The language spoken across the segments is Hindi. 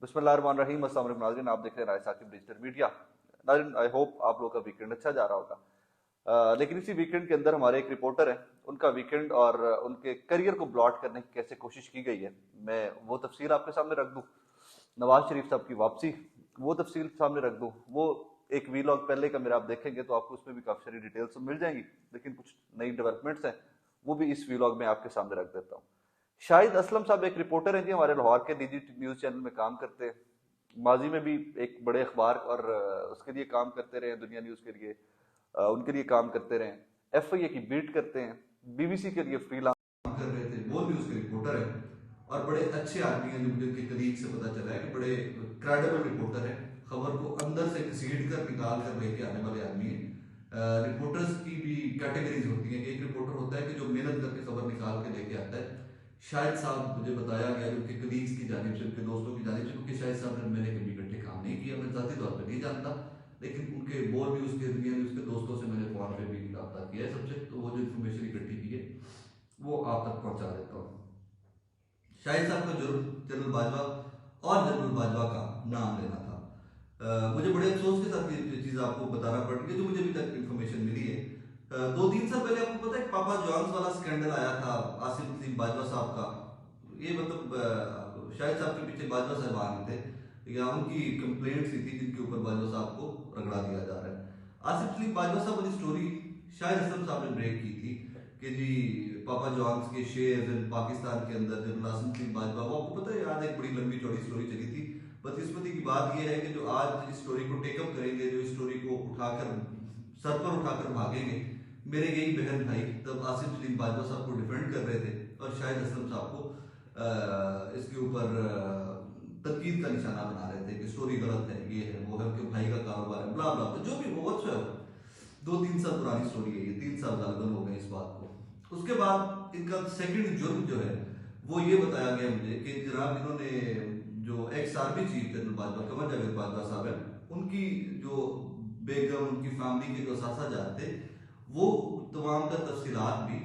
बिस्मिल्लाहिर्रहमानिर्रहीम। अस्सलाम वालेकुम नाज़रीन, आप देख रहे हैं राय साकिब डिजिटल मीडिया। नाज़रीन, आई होप आप लोग का वीकेंड अच्छा जा रहा होगा। लेकिन इसी वीकेंड के अंदर हमारे एक रिपोर्टर हैं, उनका वीकेंड और उनके करियर को ब्लॉट करने की कैसे कोशिश की गई है, मैं वो तफसील आपके सामने रख दूं। नवाज शरीफ साहब की वापसी, वो तफसील सामने रख दूं। वो एक वीलॉग पहले का मेरा आप देखेंगे तो आपको उसमें भी काफ़ी सारी डिटेल्स मिल जाएंगी, लेकिन कुछ नई डेवलपमेंट्स हैं, वो भी इस वीलॉग में आपके सामने रख देता हूँ। शाहिद असलम साहब एक रिपोर्टर हैं जी, हमारे लाहौर के निजी न्यूज़ चैनल में काम करते हैं। माजी में भी एक बड़े अखबार और उसके लिए काम करते रहे, दुनिया न्यूज़ के लिए उनके लिए काम करते रहे। FIA की बीट करते हैं, BBC के लिए फ्रीलांस कर रहे थे, वो न्यूज़ के रिपोर्टर हैं और बड़े अच्छे आदमी हैं। जो मुझे उनके कलीग से पता चला है कि बड़े क्रेडिबल रिपोर्टर हैं, खबर को अंदर से घसीट कर निकाल कर लेके आने वाले आदमी हैं। रिपोर्टर्स की भी कैटेगरीज होती हैं कि एक रिपोर्टर होता है कि जो मेहनत करके खबर निकाल के लेके आता है। शाहिद साहब मुझे बताया गया जो उनके कलीग्स की जानिब से, उनके दोस्तों की जानिब से, क्योंकि शाहिद साहब ने मैंने कभी इकट्ठे काम नहीं किया, मैं ज़ाती तौर पर नहीं जानता, लेकिन उनके बोल भी उसके दुनिया में उसके दोस्तों से मैंने फ़ोन पे भी रब्ता किया है सबसे, तो वो जो इन्फॉर्मेशन इकट्ठी की है वो आप तक पहुंचा देता हूँ। शाहिद साहब का जुर्म जनरल बाजवा और जनरल बाजवा का नाम लेना था। मुझे बड़े अफसोस के साथ ये चीज़ आपको बताना पड़ रही है, जो मुझे अभी तक इन्फॉर्मेशन मिली है। 2-3 साल पहले आपको पता है पापा जॉन्स वाला स्कैंडल आया था आसिफ नसीम बाजवा साहब का। ये मतलब शाहिद साहब के पीछे बाजवा साहब थे या उनकी कंप्लेंट्स थी जिनके ऊपर बाजवा साहब को रगड़ा दिया जा रहा है। आसिफ नसीम बाजवा साहब वाली स्टोरी शाहिद असलम साहब ने ब्रेक की थी कि जी पापा जॉन्स के शेयर्स पाकिस्तान के अंदर जनरल आसिफ नसीम बाजवा, वो आपको पता है आज एक बड़ी लंबी चौड़ी स्टोरी चली थी। बदकिस्मती की बात यह है कि जो आज इस स्टोरी को टेकअप करेंगे, जो इस स्टोरी को उठाकर सर पर उठाकर भागेंगे, मेरे यही बहन भाई तब आसिफ नसीम बाजवा साहब को डिफेंड कर रहे थे और शाहिद असलम साहब को इसके ऊपर तनकीद का निशाना बना रहे थे कि स्टोरी गलत है, ये है वो है, उनके भाई का कारोबार है, ब्ला ब्ला, जो भी वो 2-3 साल पुरानी स्टोरी है, ये 3 साल गालिबन हो गए इस बात को। उसके बाद इनका सेकंड जुर्म जो है वो ये बताया गया मुझे कि जनाब इन्होंने जो ex army chief general Bajwa Qamar Javed Bajwa साहब है, उनकी जो बेगम, उनकी फैमिली के जो सासाजाद थे, वो तमाम तर तफसीलात भी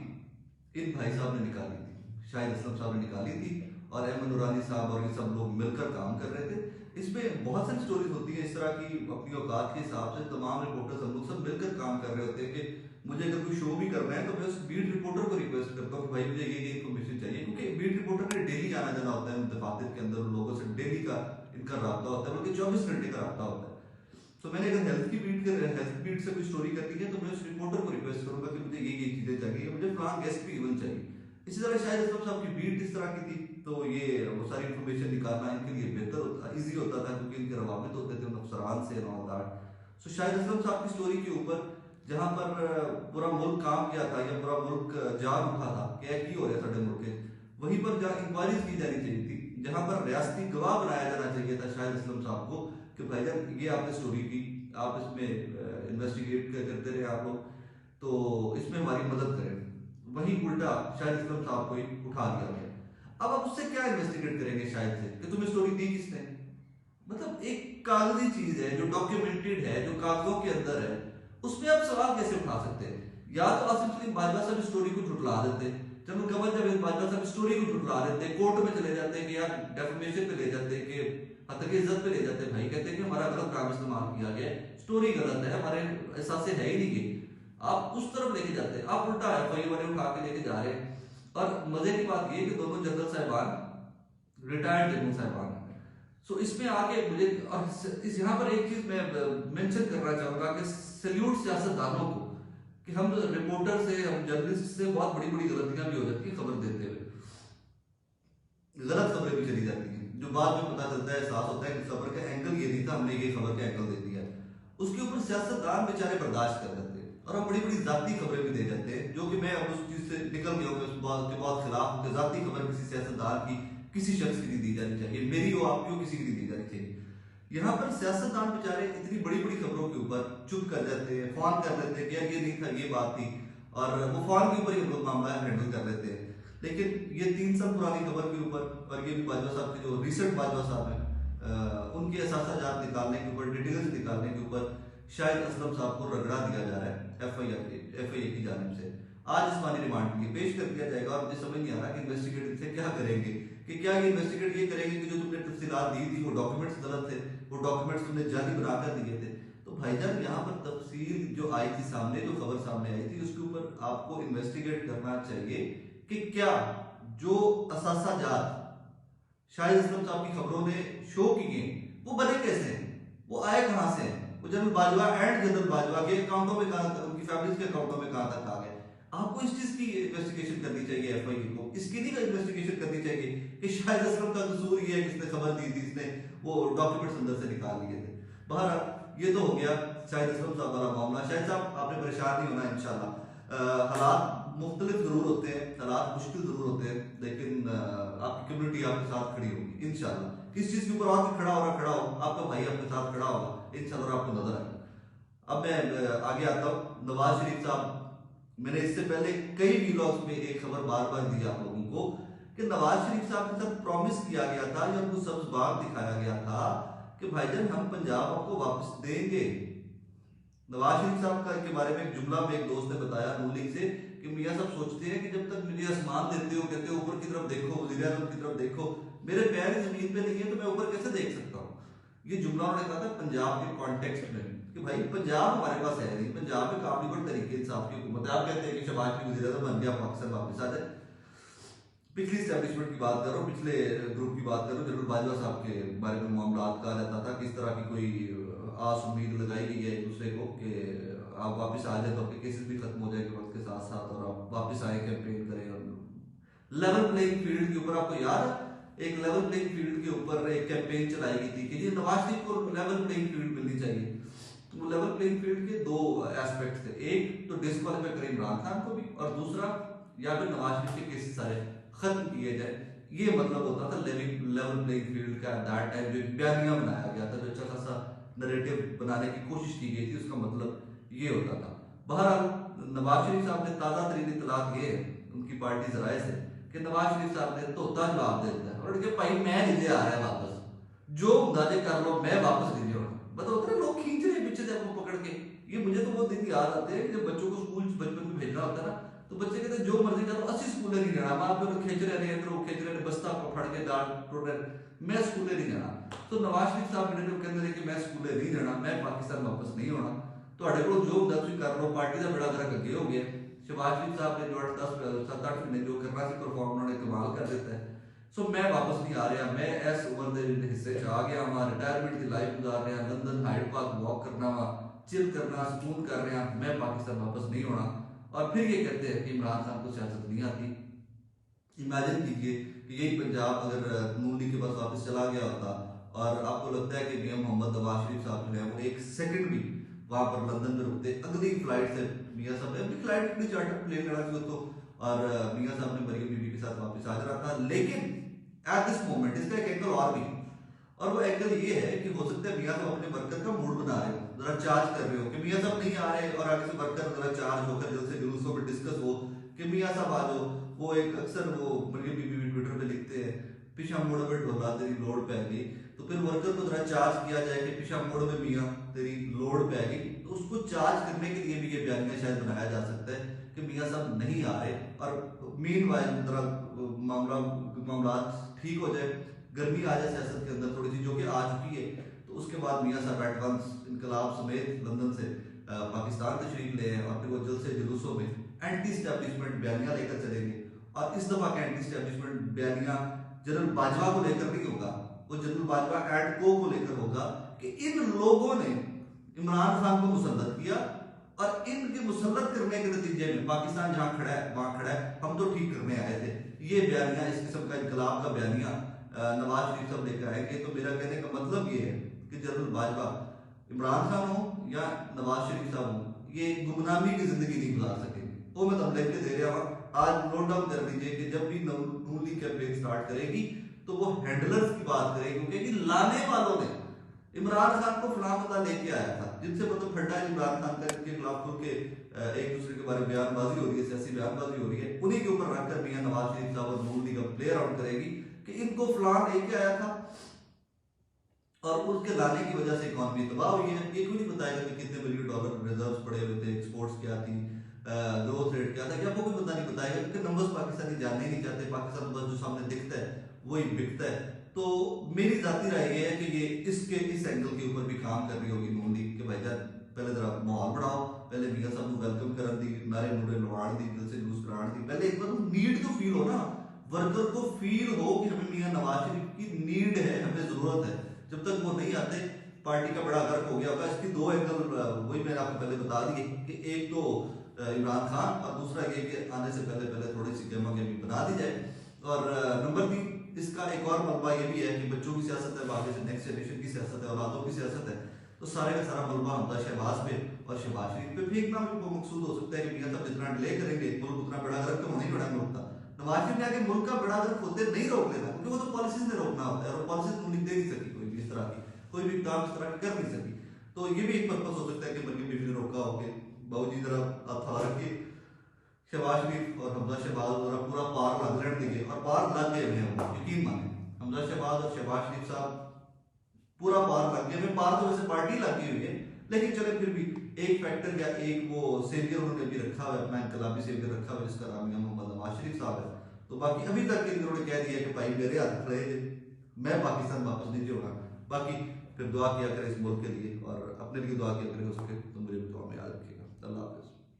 इन भाई साहब ने निकाली थी, शाहिद असलम साहब ने निकाली थी और अहमद नूरानी साहब और ये सब लोग मिलकर काम कर रहे थे। इसमें बहुत सारी स्टोरीज होती है इस तरह की, अपनी औकात के हिसाब से तमाम रिपोर्टर्स हम लोग सब मिलकर काम कर रहे होते हैं कि मुझे अगर कोई शो भी करना है तो मैं उस बीट रिपोर्टर को रिक्वेस्ट करता हूँ कि भाई मुझे ये इन्फॉर्मेशन चाहिए, क्योंकि बीट रिपोर्टर ने डेली आना जाना होता है दफातर के अंदर, उन लोगों से डेली का इनका रब्ता होता है, बल्कि 24 घंटे का रब्ता होता है। तो मैंने अगर हेल्थ बीट से कोई स्टोरी करनी है तो मैं उस रिपोर्टर को रिक्वेस्ट करूंगा कि मुझे ये चीजें चाहिए, मुझे फलां गेस्ट भी इवन चाहिए। इसी तरह शायद असलम साहब की बीट इस तरह की थी, तो ये वो सारी इन्फॉर्मेशन निकालना इनके लिए बेहतर होता, ईजी होता था, क्योंकि इनके रवाबित होते थे उन अफसरान से और दैट। सो शायद असलम साहब की स्टोरी के ऊपर जहां पर पूरा मुल्क काम किया था या पूरा मुल्क जाग उठा था कि की हो रहा साढ़े मुल्क के, वहीं पर जहाँ इंक्वायरीज की जानी चाहिए थी, जहां पर रियासती गवाह बनाया जाना चाहिए था शाहिद असलम साहब को कि भाईजान ये आपने स्टोरी की, आप इसमें इन्वेस्टिगेट करते रहे आप लोग, तो इसमें हमारी मदद करें, वही उल्टा शाहिद असलम साहब को उठा दिया गया। अब आप उससे क्या इन्वेस्टिगेट करेंगे शायद से कि तुम्हें स्टोरी दी किसने? मतलब एक कागजी चीज है जो डॉक्यूमेंटेड है, जो कागजों के अंदर है, उसमें आप सवाल कैसे उठा सकते हैं? या तो आसिफ नसीम बाजवा साहब स्टोरी को झुठला देते, जनरल कमर जावेद बाजवा साहब स्टोरी को झुठला देते, कोर्ट में चले जाते कि यार डेफामेशन पे ले जाते, कि हत्या की इज्जत पे ले जाते, भाई कहते कि हमारा गलत काम इस्तेमाल किया गया, स्टोरी गलत है, हमारे एहसास है ही नहीं कि आप उस तरफ लेके जाते हैं, आप उल्टा FIA वाले उठा के लेके जा रहे हैं। और मजे की बात ये कि दोनों जनरल साहिबान रिटायर्ड जनरल साहिबान हैं। सो इसमें आगे मुझे इस यहाँ पर एक चीज मैं मेंशन करना चाहूंगा कि सैल्यूट सियासतदानों को कि हम रिपोर्टर से, हम जर्नलिस्ट से बहुत बड़ी बड़ी गलतियां भी हो जाती है खबर देते हुए, गलत खबरें भी चली जाती हैं, जो बाद में पता चलता है, एहसास होता है कि खबर का एंगल ये नहीं था, हमने ये खबर का एंगल दे दिया। उसके ऊपर सियासतदान बेचारे बर्दाश्त कर जाते हैं और हम बड़ी बड़ी जाती खबरें भी दे जाते हैं, जो कि मैं अब उस चीज से निकल गया हूँ, उस बात के बहुत खिलाफ कि जाती खबर किसी सियासतदान की किसी शख्स की नहीं दी जानी चाहिए, मेरी हो आपकी हो, किसी की नहीं दी जानी चाहिए। यहाँ पर सियासतदान बेचारे इतनी बड़ी बड़ी खबरों के ऊपर चुप कर जाते हैं, फोन कर लेते हैं कि यार ये नहीं था, ये बात थी, और वो फोन के ऊपर ही हम लोग मामला हैंडल कर लेते हैं। लेकिन ये 3 साल पुरानी खबर के ऊपर, और ये भी बाजवा साहब के जो रिसेंट बाजवा साहब हैं उनके एहसास निकालने के ऊपर, डिटेल्स निकालने के ऊपर शाहिद असलम साहब को रगड़ा दिया जा रहा है FIA की जानिब से। आज जिस्मानी रिमांड के लिए पेश कर दिया जाएगा और मुझे समझ नहीं आ रहा कि इन्वेस्टिगेटर से क्या करेंगे कि क्या ये इन्वेस्टिगेट ये करेंगे कि जो तुमने तफसीलात दी थी वो डॉक्यूमेंट्स गलत थे, वो डॉक्यूमेंट्स तुमने जाली बनाकर दिए थे। तो भाईजान यहाँ पर तफसील जो आई थी सामने, जो खबर सामने आई थी, उसके ऊपर आपको इन्वेस्टिगेट करना चाहिए कि क्या जो असासाजात शाहिद असलम साहब की खबरों ने शो किए वो बने कैसे हैं, वो आए कहां से हैं, वो general Bajwa and general Bajwa के अकाउंटों में कहां तक, उनकी फैमिली के अकाउंटों में कहां तक आ गए। आपको इस चीज की इन्वेस्टिगेशन करनी चाहिए एफआईए को, इसकी नहीं इन्वेस्टिगेशन करनी चाहिए कि शाहिद असलम का कसूर ये है कि इसने खबर दी थी, इसने वो डॉक्यूमेंट्स अंदर से निकाल लिए थे। बहरहाल ये तो हो गया शाहिद असलम साहब वाला मामला। शाहिद साहब आपने परेशान नहीं होना इंशाल्लाह। हालात मुख्तलिफ जरूर होते हैं, हालात मुश्किल जरूर होते हैं, लेकिन आपकी कम्युनिटी आपके साथ खड़ी होगी इंशाल्लाह। किस चीज के ऊपर और खड़ा हो आपका भाई आपके साथ खड़ा होगा इंशाल्लाह, आपको नजर आएगा। अब मैं आगे आता हूँ। नवाज शरीफ साहब, मैंने इससे पहले कई वीलॉग्स में एक खबर बार बार दी आप लोगों को कि नवाज शरीफ साहब के साथ प्रॉमिस किया गया था या उनको सब्ज बाग दिखाया गया था कि भाईजान हम पंजाब आपको वापस देंगे। नवाज शरीफ साहब का के बारे में एक जुमला में एक दोस्त ने बताया नून लीग से कि मियां साहब सोचते हैं कि जब तक मुझे आसमान देते हो, कहते हो ऊपर की तरफ देखो, वज़ीर आज़म की तरफ देखो, मेरे पैर जमीन पे नहीं है तो मैं ऊपर कैसे देख सकता हूँ। ये जुमला उन्होंने कहा था पंजाब के कॉन्टेक्स्ट में कि भाई पंजाब हमारे पास है नहीं, पंजाब में काफी बड़े तरीके इंसाफ की हुकूमत है। आप कहते हैं कि शहबाज शरीफ वज़ीर आज़म बन गया, पाकिस्तान वापस आ जाए। पिछली स्टैब्लिशमेंट की बात करो, पिछले ग्रुप की बात करो, जनरल बाजवा साहब के बारे में मामला कहा जाता था, किस तरह की कोई आस उम्मीद लगाई गई है एक दूसरे को कि आप वापस आ जाए तो आपके केसेस भी खत्म हो जाएंगे वक्त के साथ साथ, और आप वापस आए कैंपेन करें। और लेवल प्लेइंग फील्ड के ऊपर आपको याद है एक लेवल प्लेइंग फील्ड के ऊपर एक कैंपेन चलाई गई थी कि ये नवाज शरीफ को लेवल प्लेइंग फील्ड मिलनी चाहिए। तो लेवल प्लेइंग फील्ड के दो एस्पेक्ट थे, एक तो डिस्क्वालीफाई करें इमरान खान को भी, और दूसरा या फिर नवाज शरीफ के केसेस सारे खत्म किए जाए। ये मतलब होता था लेवल प्लेइंग फील्ड का। दैट टाइम जो बयानिया बनाया गया था, जो अच्छा खासा नैरेटिव बनाने की कोशिश की गई थी, उसका मतलब ये होता था। बहरहाल नवाज शरीफ साहब ने ताज़ा तरीन इतलाक ये है उनकी पार्टी जराए से कि नवाज शरीफ साहब ने तोता जवाब दे दिया और कि भाई मैं नहीं ले आ रहा वापस, जो अंदाजे कर लो मैं वापस नहीं ले। मतलब उतने लोग खींच रहे पीछे से आपको पकड़ के। ये मुझे तो वो दिन याद आते हैं जब बच्चों को स्कूल बचपन में भेजना होता है ना, तो बच्चे कहते जो मर्जी करो, असि स्कूले नहीं जाना, माँ प्यो खींच रहे हैं, खींच रहे बस्ता फड़ के दाल टोट रहे, मैं स्कूले नहीं जाना। तो नवाज शरीफ साहब ने कहते हैं कि मैं स्कूले नहीं जाना, मैं पाकिस्तान वापस नहीं होना, ਤੁਹਾਡੇ ਕੋਲ जो दस कर लो, पार्टी का बड़ा गर्क अगे हो गया। शहबाज शरीफ साहब ने जो 7-8 महीने जो करना सी परफॉर्म उन्होंने कमाल कर देता है। सो मैं वापस नहीं आ रहा, मैं इस उम्र के हिस्से आ गया वा, रिटायरमेंट की लाइफ गुजार रहा, लंदन हाइड पार्क वॉक करना वा, चिल करना, सुकून कर रहे हैं, मैं पाकिस्तान वापस नहीं होना। और फिर ये कहते हैं कि इमरान खान को सियासत नहीं आती। इमेजिन कीजिए कि यही पंजाब अगर नून लीग के पास वापस चला गया होता और आपको लगता है कि मियां मोहम्मद नवाज शरीफ साहब जो है वो एक सेकंड भी वहां पर लंदन में रुकते, अगली फ्लाइट से मियां साहब ने अपनी फ्लाइट अपनी चार्टर प्लेन लड़ा थी तो, और मियां साहब ने मरियम बीबी के साथ वापस आ जाना था। लेकिन एट दिस मोमेंट इसका एक एंगल और भी, और वो एंगल ये है कि हो सकता है मियां साहब अपने वर्कर का मूड बना रहे हो, जरा चार्ज कर रहे हो कि मियां साहब नहीं आ रहे, और आगे से वर्कर जरा चार्ज होकर जल्द से जुलूसों में डिस्कस हो कि मियां साहब आ जाओ। वो एक अक्सर वो मरियम बीबी भी ट्विटर पे लिखते हैं पिछा मोड़ में ढोला तेरी लोड पै गई, तो फिर वर्कर को जरा चार्ज किया जाए कि पिछा मोड़ में मियां तेरी लोड पै गई, तो उसको चार्ज करने के लिए भी ये बयानिया शायद बनाया जा सकता है कि मियां साहब नहीं आ रहे। और मीनवाइल जरा मामला ठीक हो जाए, गर्मी आ जाए सियासत के अंदर थोड़ी सी, जो कि आ चुकी है, तो उसके बाद मियां साहब एडवांस इनकलाब समेत लंदन से पाकिस्तान तशरीफ ले और फिर वो जल्द से जुलूसों में एंटी स्टैब्लिशमेंट बयानिया लेकर चलेंगे। और इस दफा का एंटी स्टैब्लिशमेंट बयानिया जनरल बाजवा को लेकर नहीं होगा, वो जनरल बाजवा एंड को लेकर होगा कि इन लोगों ने इमरान खान को मुसल्लत किया और इनके मुसल्लत करने के नतीजे में पाकिस्तान जहां खड़ा है वहां खड़ा है, हम तो ठीक करने आए थे। ये बयानिया, इस किस्म का इनकलाब का बयानिया नवाज शरीफ साहब लेकर आएंगे। तो मेरा कहने का मतलब ये है कि जनरल बाजवा इमरान खान हो या नवाज शरीफ साहब हो, ये गुमनामी की जिंदगी नहीं गुजार सकेंगे। वो मैं तब लिख के दे रहा हूँ, आज नोट डाउन कर लीजिए कि जब भी नून लीग कैंपेन स्टार्ट करेगी तो वो हैंडलर्स की बात करेगी, क्योंकि लाने वालों ने इमरान खान को फलां बंदा लेके आया था जिनसे मतलब फटा इमरान खान का के खिलाफ खुल के एक दूसरे के बारे में बयानबाजी हो रही है, सियासी बयानबाजी हो रही है, उन्हीं के ऊपर रखकर मियां नवाज शरीफ साहब और नून लीग प्ले अराउंड करेगी कि इनको फलां लेके आया था और उसके लाने की वजह से इकॉनमी तबाह हुई है। ये क्यों नहीं बताएगा कि कितने बिलियन डॉलर रिजर्व्स पड़े हुए थे, एक्सपोर्ट्स क्या थी, ग्रोथ रेट क्या था, क्या आपको कोई पता नहीं बताएगा, क्योंकि नंबर्स पाकिस्तानी जानने ही नहीं चाहते। पाकिस्तान बस जो सामने दिखता है वही बिकता है। तो मेरी जाती राय ये है कि ये इस एंगल के ऊपर भी काम कर रही होगी नून लीग के भाईजान पहले जरा माहौल बनाओ, पहले मियां साहब को वेलकम कर दी, नारे नूरे लवाड़ दी, दिल से जुलूस कराण दी, पहले एक बार नीड तो फील हो ना, वर्कर को फील हो कि हमें मियां नवाज शरीफ की नीड है, हमें जरूरत है। जब तक वो नहीं आते पार्टी का बड़ा गर्क हो गया होगा। इसकी दो एंगल वही मैंने आपको पहले बता दिए कि एक तो इमरान खान और दूसरा ये कि आने से पहले पहले थोड़ी सी गेमा गेमी बना दी जाए। और नंबर 3 इसका एक और मलबा ये भी है कि बच्चों की सियासत है, आगे से नेक्स्ट जनरेशन की सियासत है, औलादों की सियासत है। तो सारे का सारा मलबा हमदा शहबाज पे और शहबाज शरीफ पे फेंकना भी मकसूद हो सकता है कि मियां साहब जितना डिले करेंगे मुल्क उतना बड़ा गर्क तो होना ही बड़ा मुल्क था। नवाज शरीफ ने आगे मुल्क का बड़ा गर्क होते नहीं रोक लेना, क्योंकि वो तो पॉलिसीज ने रोकना होता है और पॉलिसीज उन्हें दे नहीं सकी कोई भी इस तरह की, कोई भी काम इस तरह की कर नहीं सकी। तो ये भी एक पर्पज हो सकता है कि मरियम बीबी ने रोका हो कि बाबू जी जरा आप थोड़ा रखिए, शहबाज शरीफ और हमजा शहबाज जरा पूरा पार लग लेने दीजिए। और पार लग गए हैं हम, यकीन माने हमजा शहबाज और शहबाज शरीफ साहब पूरा पार लग गए। पार तो वैसे पार्टी लगी हुई है, लेकिन चले फिर भी एक फैक्टर या एक वो सेवियर उन्होंने भी रखा हुआ है, अपना इनकलाबी सेवियर रखा हुआ है जिसका नाम मोहम्मद नवाज शरीफ साहब है। तो बाकी अभी तक के इन्होंने कह दिया कि भाई मेरे हाथ खड़े थे, मैं पाकिस्तान वापस नहीं होगा। बाकी फिर दुआ किया करें इस मुल्क के लिए और अपने लिए दुआ किया करें हो सके तो मुझे दुआ में याद रखिएगा। अल्लाह हाफिज़।